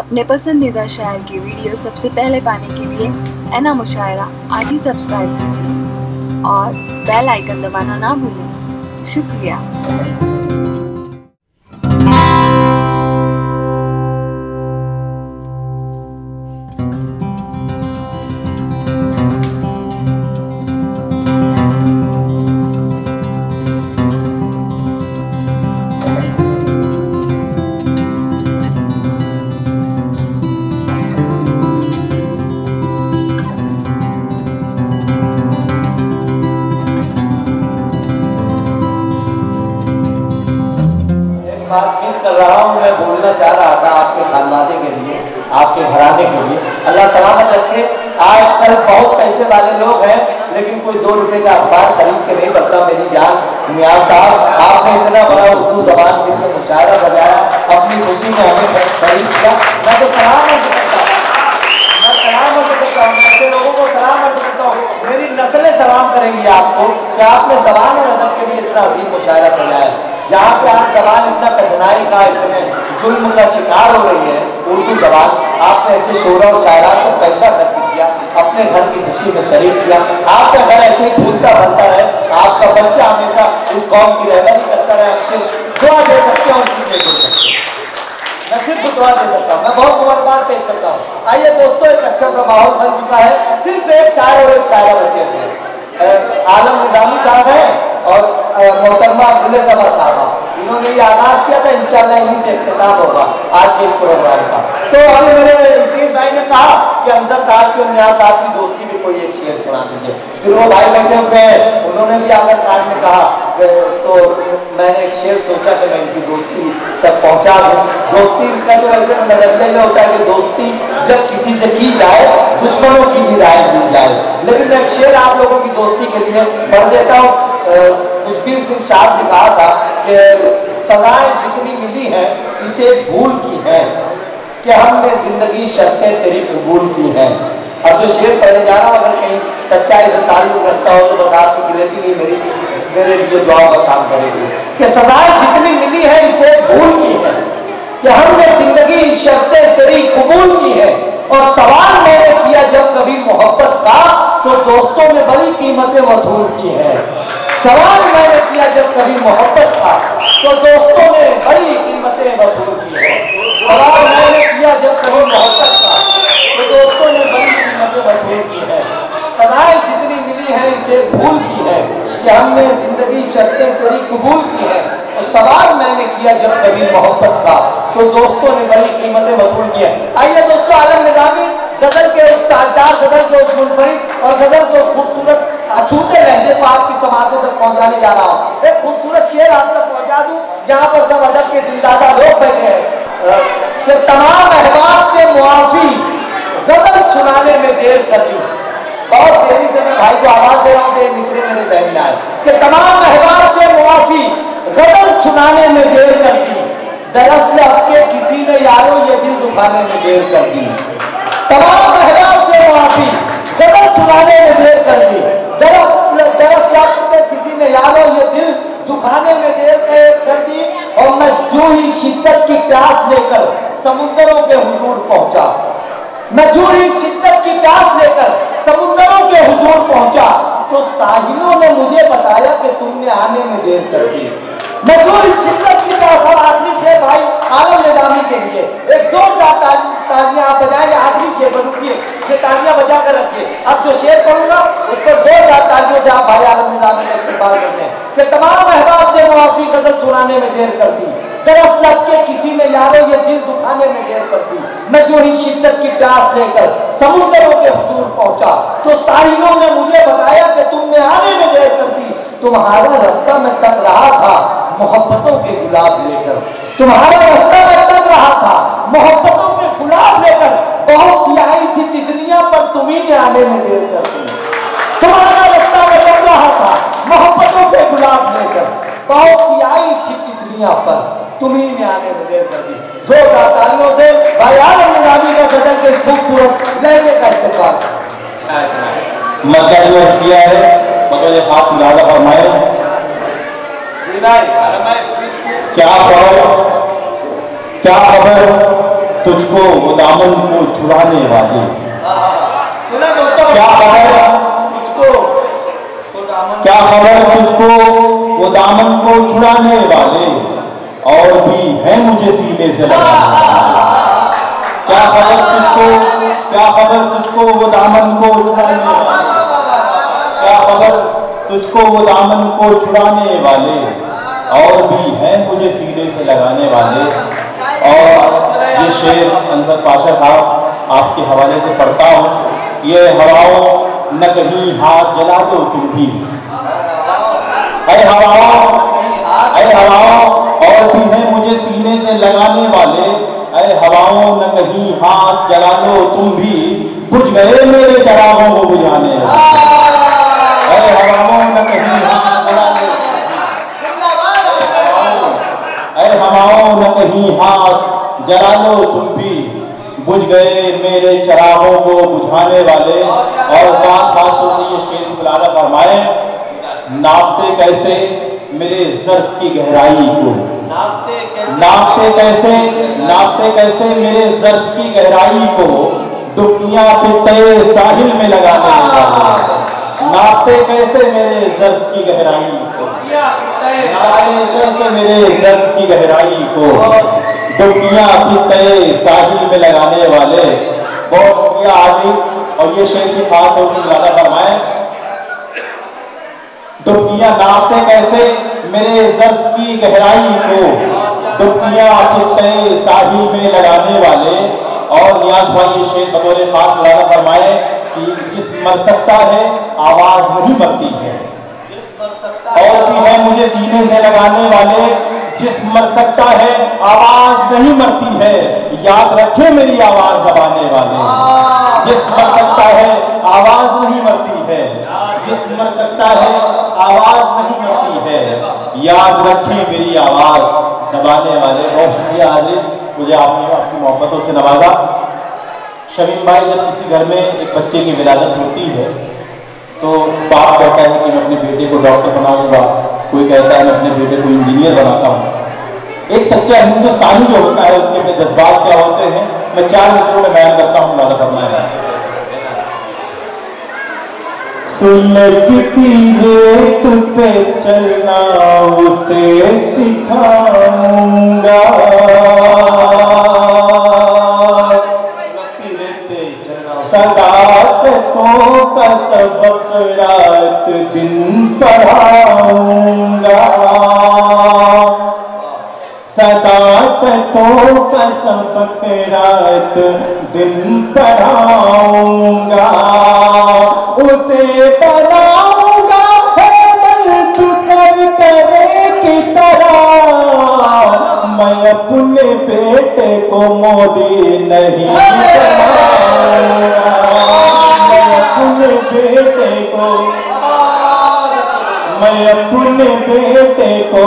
अपने पसंदीदा शायर की वीडियो सबसे पहले पाने के लिए एना मुशायरा आज ही सब्सक्राइब कीजिए और बेल आइकन दबाना ना भूलें। शुक्रिया। बात मिस कर रहा हूँ, मैं बोलना चाह रहा था आपके खानवादे के लिए, आपके घराने के लिए। अल्लाह सलामत रखे। आजकल बहुत पैसे वाले लोग हैं लेकिन कोई 2 रुपए का अखबार खरीद के नहीं पढ़ता। मेरी जान मियाँ साहब, आपने इतना बड़ा उर्दू जबान के लिए मुशायरा सजाया, अपनी खुशी में हमें खरीद किया। मैं तो सलाम अर्ज करता हूँ, मैं सलाम अर्ज करता हूँ, ऐसे लोगों को सलाम अर्ज करता हूँ। मेरी नस्लें सलाम करेंगी आपको कि आपने ज़बान और अदब के लिए इतना अजीम मुशायरा सजाया। जहाँ पे आज जबान इतना कठिनाई का, इतने जुल्म का शिकार हो रही है उर्दू जबान, आपने ऐसे शोरा और शायरात को पैसा खर्च किया, अपने घर की खुशी में शरीक किया। आपका घर ऐसे ही फूलता भरता रहे, आपका बच्चा हमेशा इस कौम की रहबरी करता रहे। हम सिर्फ दुआ दे सकते हैं और कुछ नहीं दे सकते, मैं सिर्फ दुआ दे सकता हूँ। मैं बहुत मुबारकबाद पेश करता हूँ। आइए दोस्तों, एक अच्छा सा माहौल बन चुका है। सिर्फ एक शायर और एक शायरा बचे हैं, आलम निजामी साहब हैं और मोहतरमा अब्दुल्ला साहबा। इन्होंने ये आगाज किया था, इंशाल्लाह इन्हीं से इख्तिताम होगा आज के इस प्रोग्राम का। तो अभी मेरे इब्राहिम भाई ने कहा कि अंसर साहब की और नियाज साहब की दोस्ती भी कोई एक शेर सुना दीजिए। फिर वो भाई बैठे हुए हैं, उन्होंने भी आगर काट में कहा, तो मैंने एक शेर सोचा कि मैं इनकी दोस्ती तक पहुँचा दूँ। दोस्ती का तो ऐसे नजरिया ये होता है कि दोस्ती जब किसी से की जाए, दुश्मनों की भी राय दी जाए। लेकिन मैं एक शेर आप लोगों की दोस्ती के लिए पढ़ देता हूँ। खुशबीर सिंह साहब ने कहा था कि सजाएं जितनी मिली हैं इसे भूल की हैं कि हमने जिंदगी शर्तें तेरी कबूल की हैं। अब जो शेर पढ़ने जा रहा हूँ, अगर कहीं सच्चाई से ताल्लुक रखता हो तो बस आपकी गिलती नहीं मेरे लिए दुआ का काम करेगी कि सजाएं जितनी मिली है इसे भूल की है कि हमने जिंदगी शर्तें तेरी कबूल की है। और सवाल मैंने किया जब कभी मोहब्बत का तो दोस्तों ने बड़ी कीमतें वसूल की हैं। सवाल मैंने किया जब कभी मोहब्बत का तो दोस्तों ने बड़ी कीमतें वसूल की हैं। सवाल मैंने किया जब कभी मोहब्बत का तो दोस्तों ने बड़ी कीमतें वसूल की हैं। सदाएं जितनी मिली हैं इसे भूल की है कि हमने जिंदगी शर्तें तेरी कबूल की है। और सवाल मैंने किया जब कभी मोहब्बत का तो दोस्तों ने बड़ी कीमतें वसूल की है। आइए दोस्तों, आलम निजामी गजल के उस ताजदार, गजल के उस मुनफरिद और गजल के उस खूबसूरत अछूते लहजे को आपकी समातों तक पहुंचाने जा रहा हूँ। एक खूबसूरत शेर आप तक पहुंचा दूं, जहाँ पर सब अदब के दिलदादा लोग बैठे हैं कि तमाम अहबाब से मुआफी गजल सुनाने में देर कर दी। बहुत देरी से मैं भाई को आवाज दे रहा हूँ कि मिसरे मेरे जहन में आए कि तमाम अहबाब से मुआफी गजल सुनाने में देर कर दी। दरअसल अब के किसी ने यारो ये दिल दुखाने में देर कर दी। तमाम अहबाब से मुआफी गजल सुनाने में देर कर दी। दरअसल के किसी ने यारो ये दिल दुखाने में देर कर दी। और मैं जो ही शिद्दत की प्यास लेकर समुद्रों के हुजूर पहुंचा, मैं जो ही शिद्दत की प्यास लेकर समुद्रों के हुजूर पहुंचा तो साहिलों ने मुझे बताया कि तुमने आने में देर कर दी। मैं जो ही शिद्दत की प्यास, और आखिरी शेर भाई आलम निजामी के लिए एक जोरदार तालियां आप बजाएं। आखिरी शेर पर रुकिए, ये तालियां बजा कर रखिए। अब जो शेर पढ़ूंगा उस पर जोरदार तालियों से आप भाई आलम निजामी का इस्तेमाल करते हैं कि तमाम अहबाब से मुआफी गजल सुनाने में देर कर दी। दरअसल के किसी ने यारो ये दिल दुखाने में देर कर दी। मैं जो ही शिद्दत की प्यास लेकर समुद्रों के हुजूर पहुंचा तो साहिलों ने मुझे बताया कि तुमने आने में देर कर दी। तुम्हारा रास्ता मैं तक रहा था मोहब्बतों के गुलाब लेकर। तुम्हारा रास्ता मैं तक रहा था मोहब्बतों के गुलाब लेकर। बहुत सी आई थी तितलियां पर तुम्ही ने आने में देर कर दी। तुम्हारा रास्ता मैं तक रहा था मोहब्बतों के गुलाब लेकर। बहुत सी आई थी तितलियां पर तुम्ही ने आने में देर कर दी। जोरदार तालियों से भाई आलम निजामी का गजल के खूबसूरत लहजे का इस्तेमाल मक्का यूनिवर्सिटी किया है, मगर ये हाथ मिला फरमाए क्या खबर, क्या खबर तुझको वो दामन को छुड़ाने वाले। सुना दोस्तों, क्या खबर तुझको वो दामन, क्या खबर तुझको वो दामन को छुड़ाने वाले और भी हैं मुझे सीने से लगाने वाले। क्या खबर तुझको, क्या खबर तुझको वो दामन को छुड़ाने वाले, क्या खबर तुझको वो दामन को छुड़ाने वाले और भी हैं मुझे सीने से लगाने वाले। और ये शेर अंसर पाशा साहब आपके हवाले से पढ़ता हूँ। ये हवाओं न कहीं हाथ जला दो तुम भी, अरे हवाओं, अरे हवाओं और भी हैं मुझे सीने से लगाने वाले। अरे हवाओं न कहीं हाथ जला दो तुम भी, बुझ गए मेरे चरागों को बुझाने वाले। अरे हवाओं न कहीं हाथ जला दो, अरे हवाओं न कहीं हाथ जला लो तुम भी, बुझ गए मेरे चरागों को बुझाने वाले। और खास तौर से ये शेर बुलाना फरमाए, नापते कैसे मेरे ज़र्फ़ की गहराई को, नापते कैसे मेरे ज़र्फ़ की गहराई को, दुनिया के तय साहिल में लगाने वाले। नापते कैसे मेरे ज़र्फ़ की गहराई को, नापते कैसे मेरे ज़र्फ़ की गहराई को, दुनिया की तय साहिल में लगाने वाले। बहुत शुक्रिया आजी। और ये शेर की खास और ज़्यादा फरमाए, दुनिया नापते कैसे मेरे ज़र्फ़ की गहराई को, दुनिया की तय साहिल में लगाने वाले। और नियाज भाई ये शेर बतौर खास ज़्यादा फरमाए कि जिस मर सकता है आवाज़ नहीं मरती है, और भी है मुझे सीने से लगाने वाले। जिस मर सकता है आवाज नहीं मरती है, याद रखे मेरी आवाज दबाने वाले। जिस मर सकता है आवाज नहीं मरती है, जिस मर सकता है आवाज नहीं मरती है, याद रखे मेरी आवाज दबाने वाले। बहुत शुक्रिया हाजिर, मुझे आपने अपनी मोहब्बतों से नवाजा। शमीम भाई, जब किसी घर में एक बच्चे की विलादत होती है तो बाप कहता है कि मैं अपने बेटे को डॉक्टर बनाऊंगा, कोई कहता है मैं अपने बेटे को इंजीनियर बनाता हूँ। एक सच्चा हिंदुस्तानी जो होता है उसके अपने जज्बात क्या होते हैं, मैं 4 मिनटों में बयान करता हूँ। वाला फरमाया, सुलगती रेत पे चलना उसे सिखाऊंगा, सदाकतों का सबक रात दिन पढ़ाऊंगा, सदाकतों का सबक रात दिन पढ़ाऊंगा, उसे बनाऊंगा दर्द कर करे की तरह। मैं अपने बेटे को मोदी नहीं बनाऊंगा, मैं अपने बेटे को, मैं अपने बेटे को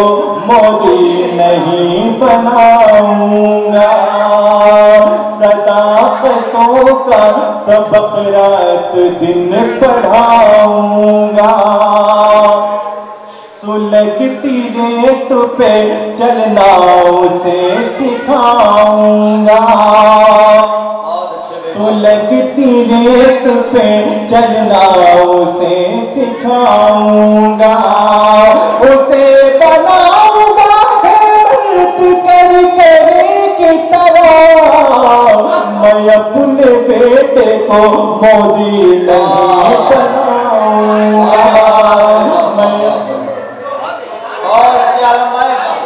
मोदी नहीं बनाऊंगा, सदाकतों का सबक रात दिन पढ़ाऊंगा, सुलगती रेत पे चलना उसे सिखाऊंगा, सुलगती रेत पे चलना उसे सिखाऊंगा, उसे बनाऊंगा दर्द कर करे की तरह। मैं अपने बेटे को मोदी नहीं बनाऊंगा।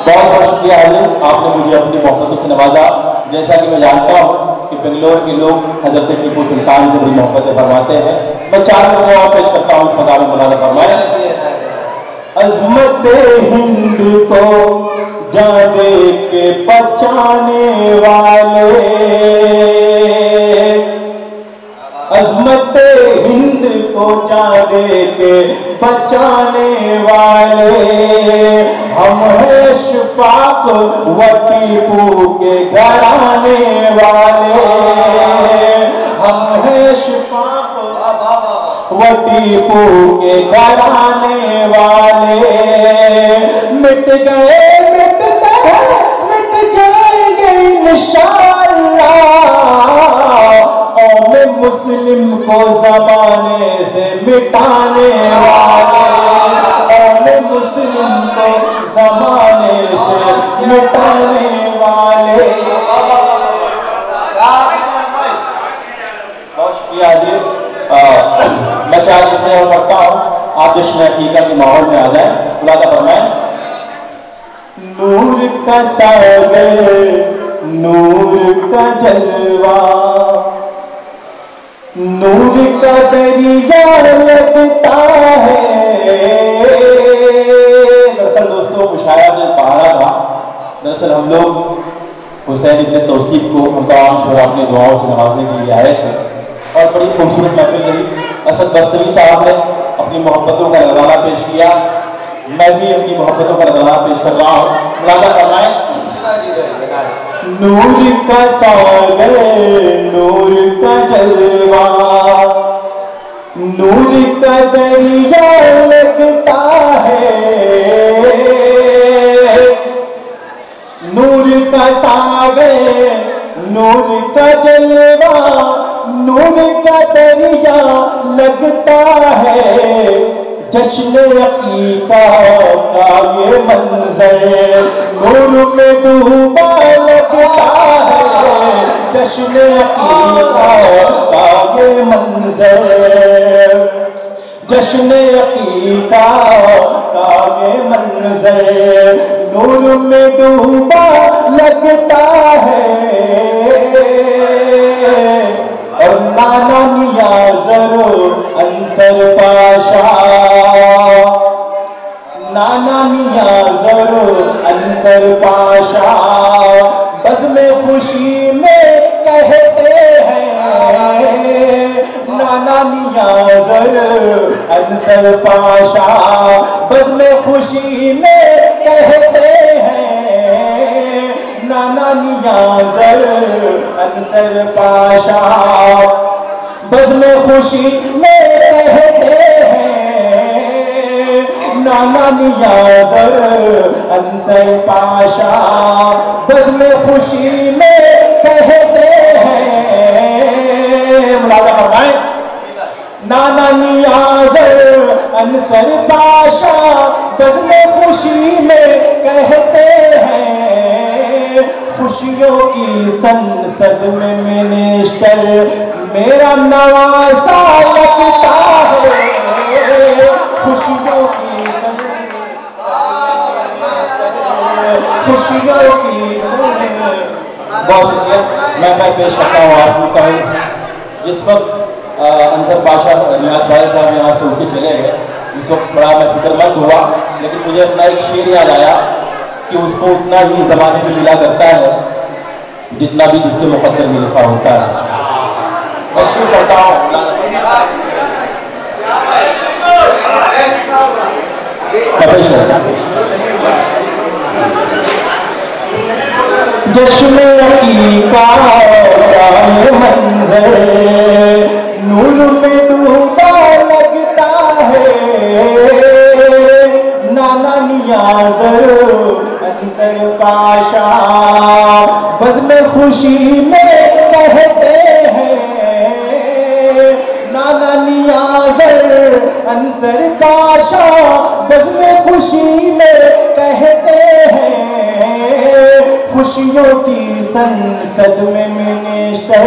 बहुत बहुत शुक्रिया हाजिर, आपने मुझे अपनी मोहब्बतों से नवाजा। जैसा कि मैं जानता हूँ कि बेंगलोर के लोग हजरत टीपू सुल्तान से बड़ी मोहब्बतें फरमाते हैं। मैं 4 लोगों और पेश करता हूँ, खुदा में मौलाना फरमाए, अज़मत हिंद को जाने के बचाने वाले, अज़मत हिंद को जाने के बचाने वाले, हम हैं शफाक व टीपू के घराने वाले, हम हैं शफाक व टीपू के घराने वाले। मिट गए मिटते हैं मिट जाएंगे इंशाअल्लाह, मुस्लिम को जमाने से मिटाने वाले, कौम मुस्लिम को जमाने से मिटाने वाले। बहुत शुक्रिया जी। मैं चाहे इसलिए पढ़ता हूँ, आप जश्न हकीकत के माहौल में आ जाए। बुलाता फरमाए, नूर का सागर, नूर का जलवा, नूर का दरिया लगता है। दरअसल दोस्तों, मुशायरा जो पहाड़ा था, दरअसल हम लोग हुसैन इब्न तौसीफ को हम तमाम शोरा अपनी दुआओं से नवाजने के लिए आए थे और बड़ी खूबसूरत महफिल रही। असद बस्तवी साहब ने अपनी मोहब्बतों का नजराना पेश किया, मैं भी अपनी मोहब्बतों का नजराना पेश कर रहा हूँ। मुलादा फरमाएं, नूर का सागर, नूर का जलवा, नूर का दरिया लगता है। नूर का सागर, नूर का जलवा, नूर का दरिया लगता है। जश्न अकीका का ये मंजर नूर में डूबा लगता है। जश्न अकीका का ये मंजर, जश्न अकीका का ये मंजर नूर में डूबा लगता है। और नाना नियाज़रो अंसर पाशा, नाना नियाज़रो अंसर पाशा बस में खुशी में कहते हैं। नाना नियाज़र अंसर पाशा बस में खुशी में कहते हैं। नाना नियाज़र अंसर पाशा बज़्म खुशी में कहते हैं। नाना नियाज़र अंसर पाशा बज़्म खुशी में कहते हैं। मुलाज़ा फरमाएं, नाना नियाज़र अंसर पाशा बज़्म खुशी में कहते हैं। खुशियों की संसद में मिनिस्टर मेरा नवासा लगता है। खुशियों की बहुत शुक्रिया। मैं पेश करता हूँ आपको कहूँ, जिस वक्त अंसर पाशा नियाज़ भाई साहब यहाँ से उठ के चले गए, उस वक्त बड़ा मैं फिक्रमंद हुआ, लेकिन मुझे अपना एक शेर याद आया कि उसको उतना ही ज़माने में मिला करता है जितना भी जिसके मुकद्दर में लिखा होता है। मैं शुरू करता हूँ। जश्न अकीका का ये मंजर नूर में डूबा लगता है। नाना नियाज़र अंसर पाशा बज़्म खुशी में कहते हैं। नाना नियाज़र अंसर पाशा बज़्म खुशी में कहते हैं। खुशियों की संसद में मिनिस्टर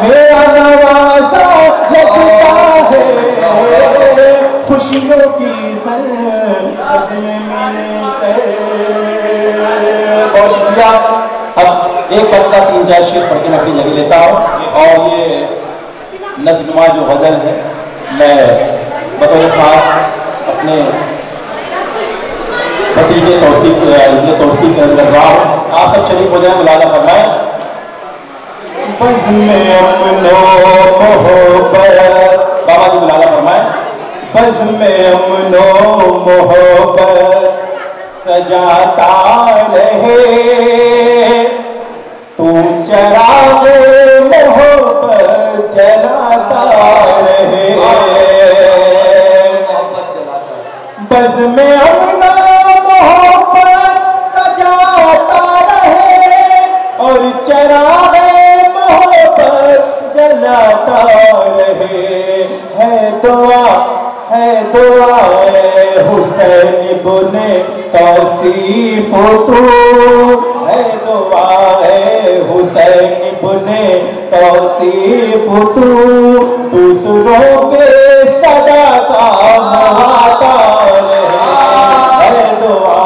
मेरा नवासा लगता है। खुशियों की संसद में मिनिस्टर। बहुत शुक्रिया। अब एक बंदा 3-4 शेर पढ़ के मैं अपनी जगह लेता हूँ और ये नज़्म जो गज़ल है मैं बतौर खास अपने भतीजे तौसीफ कर रहा हूँ। आप सब शरीफ हो जाए। मुलाज़ा फरमाएं, बज़्म अमनो मोहब्बत, बाबा जी मुलाज़ा फरमाएं, बज़्म अमनो मोहब्बत सजाता रहे। तू चराग़ मोहब्बत जलाता रहे। बज़्म अमनो मोहब्बत सजाता रहे और चराग़ मोहब्बत जलाता रहे। है दुआ हुसैन बुने तौसीफ तू, है दुआ हुसैन बुने तौसीफ तू, दूसरों के सदा का मुहाता रहे। है दुआ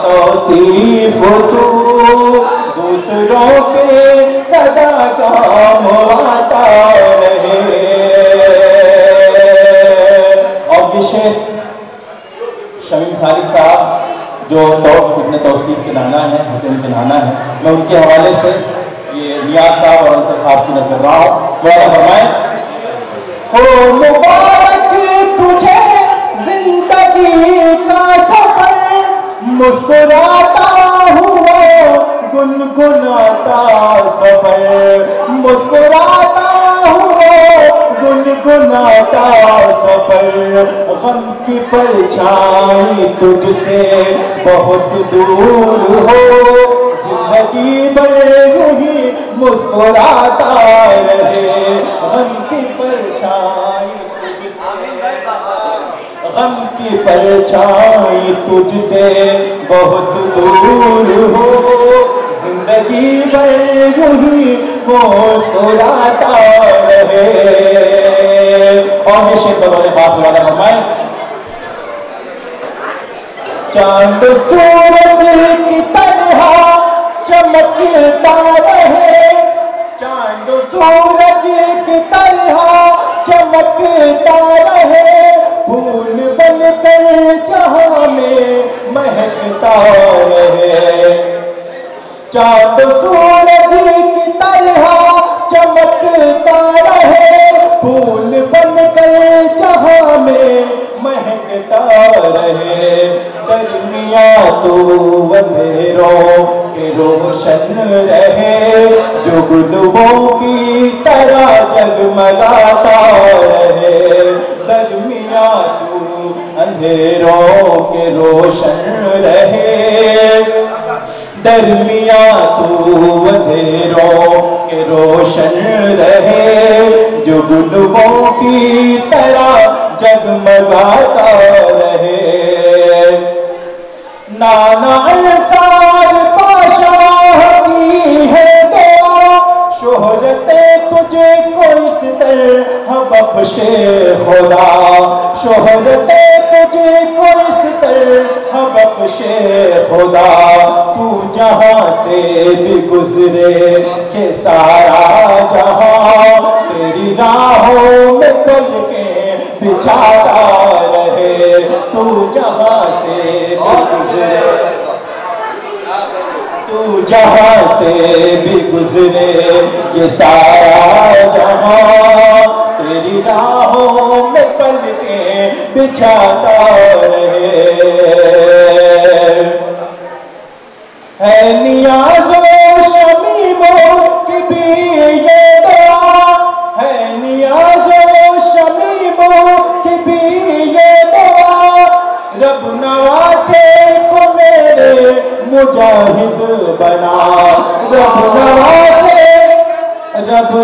तौसीफ तू, दूसरों के सदा काम आता रहे। और ये शेर शमीम सारिक साहब जो इब्न तौसीफ के नाना है, हुसैन के नाना है, मैं उनके हवाले से ये नियाज साहब और अंसर साहब की नजर रहा हूँ। मौलाना फरमाए, ओ मुबारक तुझे जिंदगी का सफर, मुस्कुराता हुआ गुनगुनाता सफर, मुस्कुराता हुआ गुनगुनाता सफर, गम की परछाई तुझसे बहुत दूर हो, जिंदगी भर यूं मुस्कुराता रहे। गम की परछाई गम की परछाई तुझसे बहुत दूर हो, जिंदगी भर यूं ही मुस्कुराता रहे। और ये शेर बदौले बात वाला फरमाए, चांद सूरज की तरह चमकता रहे, चांद सूरज की तरह चमकता रहे, फूल बनकर जहां में महकता रहे। चांद सूरज की तरह चमकता रहे, फूल बनकर जहां में महकता रहे। दरमियां तो अंधेरों के रोशन रहे, जुगनुओं की तरह जगमगाता रहे। दरमियां तो अंधेरों के रोशन रहे, दरमियां तो अंधेरों के रोशन रहे, जुगनुओं की तरह जगमगाता रहे। नाना अंसार पाशाह की है दुआ, शोहरते तुझे को इस तरह बख्शे खुदा, शोहरते तुझे को इस तरह बख्शे खुदा, तू जहां से भी गुजरे ये सारा जहां, तेरी राहों में पल के बिछाता रहे। तू जहां से भी गुजरे, तू जहां से भी गुजरे ये सारा जहां, तेरी राहों में पल के बिछाता रहे। है नियाज़ो शमीमों की भी ये दुआ, है नियाज़ो शमीमों की भी ये दुआ, रब नवाज़े को मेरे मुजाहिद बना, रब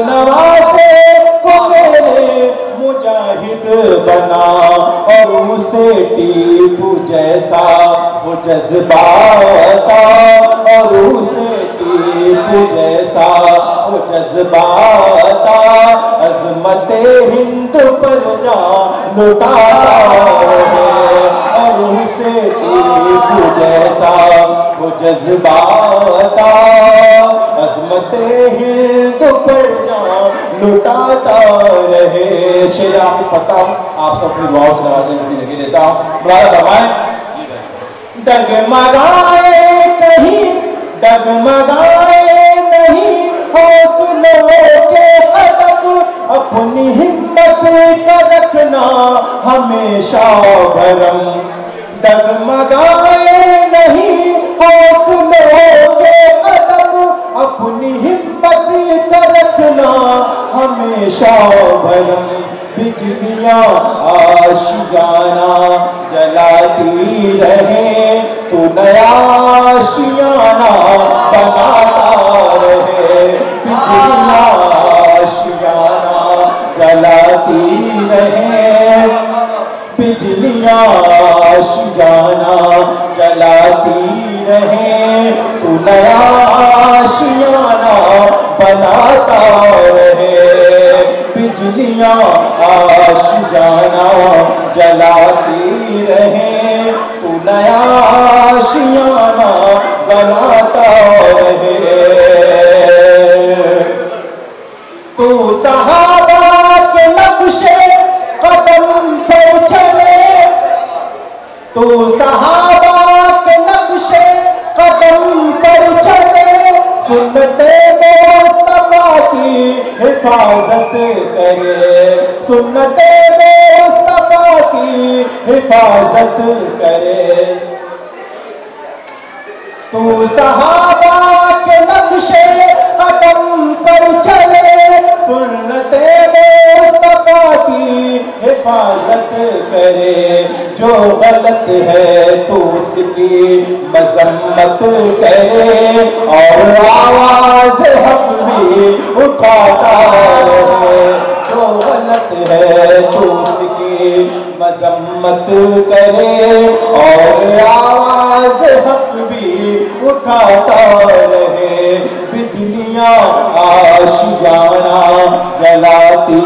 नवाज़े को मेरे मुजाहिद बना, और उसे टीपू जैसा वो जज्बाता, और उसे टीपू जैसा वो जज्बाता, अज़मते हिंद पर जा लुटाता रहे। और उसे टीपू जैसा वो जज्बाता, अज़मते हिंद पर जा लुटाता रहे। शेर आपको पता हूँ, आप सब अपनी दुआओं से नवाज़ें लगे देता हूँ। बुलाया फरमाएं, डगमगाए कहीं, डगमगाए नहीं हौसलों के कदम, अपनी हिम्मत का रखना हमेशा भरम। डगमगाए नहीं हौसलों के कदम, अपनी हिम्मत का रखना हमेशा भरम। बिजलियां आशियाना जलाती रहे, तो नया आशियाना बनाता रहे। बिजलियां आशियाना जलाती रहे, तू नया आशियाना बनाता रहे। तू सहाबा के नक्शे कदम पर चले, तू सहाबा के नक्शे कदम पर चले, सुन्नते मुस्तफा की हिफाजत करे, सुन्नते मुस्तफा की हिफाजत करे। तू सहाबा के नक्शे कदम पर चले, सुन्नते मुस्तफा की हिफाजत करे। जो गलत है तो उसकी मजम्मत करे, और आवाज हक भी उठाता रहे। जो गलत है तो उसकी मजम्मत करे, और आवाज हक भी उठाता रहे। बिजलियां आशियाना जलाती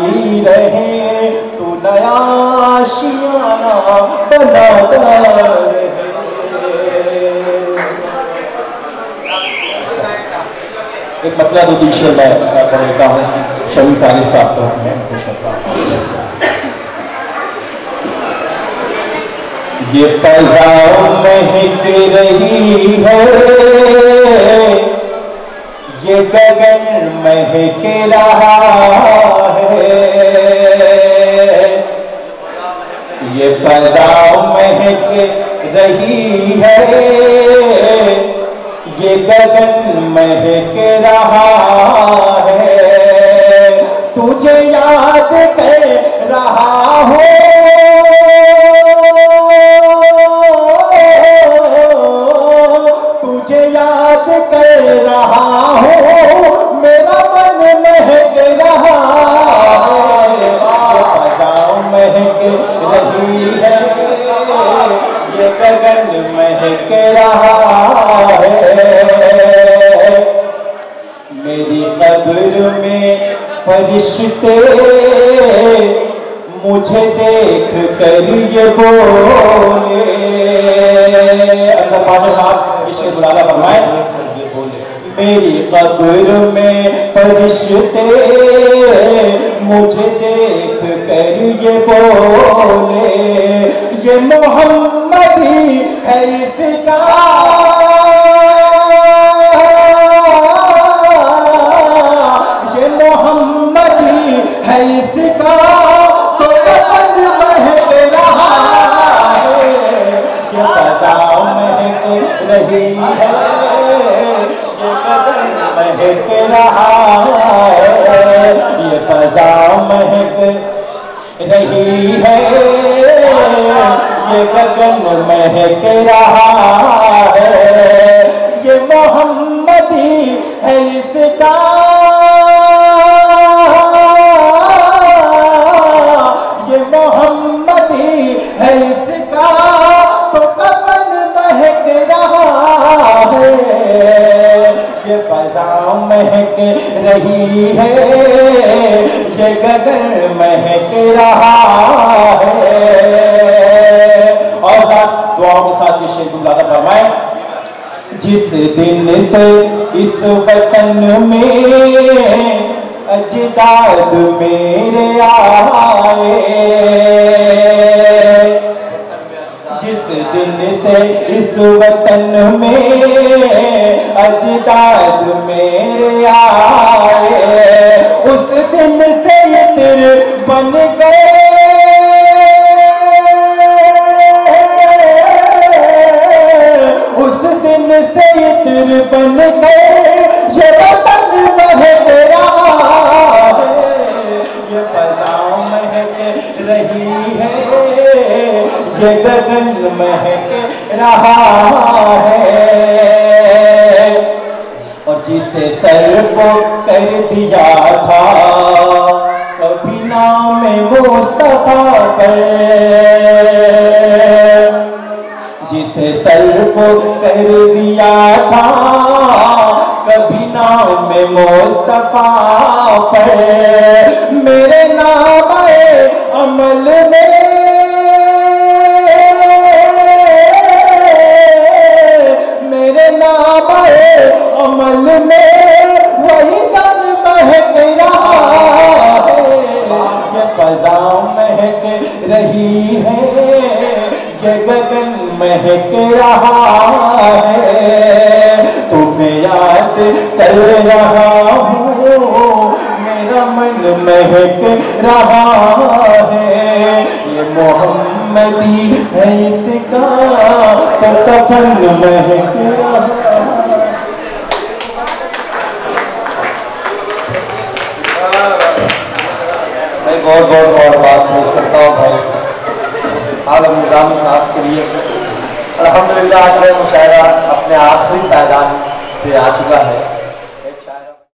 रहे, तू नया आशियाना बनाता रहे। एक मतलब दो तीन शेर मैं पढ़ लेता हूँ, शमी सालिफ का आपको मैं पेश करता हूँ। ये फज़ा महक रही है, ये गगन महक रहा है, ये फज़ा महक रही है, ये गगन महक रहा है। तुझे याद कर रहा हो, तुझे याद कर रहा हो, मेरा मन महक रहा है। ये फज़ा महक रही है, ये गगन महक रहा है। मेरी कब्र में फरिश्ते मुझे देख कर ये बोले, अंदर पाने साहब इसे बुलाना फरमाए। मेरी कब्र में फरिश्ते मुझे देख कर ये बोले, ये मोहम्मदी है इसका, ये मोहम्मदी है इसका, तो कफन महक रहा है। ये फज़ा महक रही है, ये गगन महक रहा है, ये फज़ा महक रही है, ये गगन महक रहा है। ये मोहम्मदी है इसका, ये मोहम्मदी है इसका, तो कफन महक रहा है। ये फज़ा महक रही है, ये गगन महक रहा है। और दुआओं के साथ ये शेर गुज़ारा फरमाए। जिस दिन से इस वतन में अजदाद मेरे आए, जिस दिन से इस वतन में अजदाद मेरे आए, उस दिन से इत्र बन गए, उस दिन से इत्र बन गए, ये वतन महक रहा है। ये फज़ा महक रही है, ये गगन महक रहा है। और जिसे सर को कर दिया था कभी नाम मुस्तफा पर, जिसे सर को कर दिया था कभी नाम मुस्तफा पर, मेरे नाम अमल में, मेरे नाम अमल में वही तन महक रहा है, ये फजा महक रही है, ये गगन महक रहा है, तुम्हें याद कर रहा हूँ, मेरा मन महक रहा है, ये मोहम्मदी है इसका तो कफन महक रहा है। मैं बहुत बात पेश करता हूँ भाई आलम निज़ामी साहब के लिए। अल्हम्दुलिल्लाह आज का मुशायरा अपने आखिरी पायदान पे आ चुका है।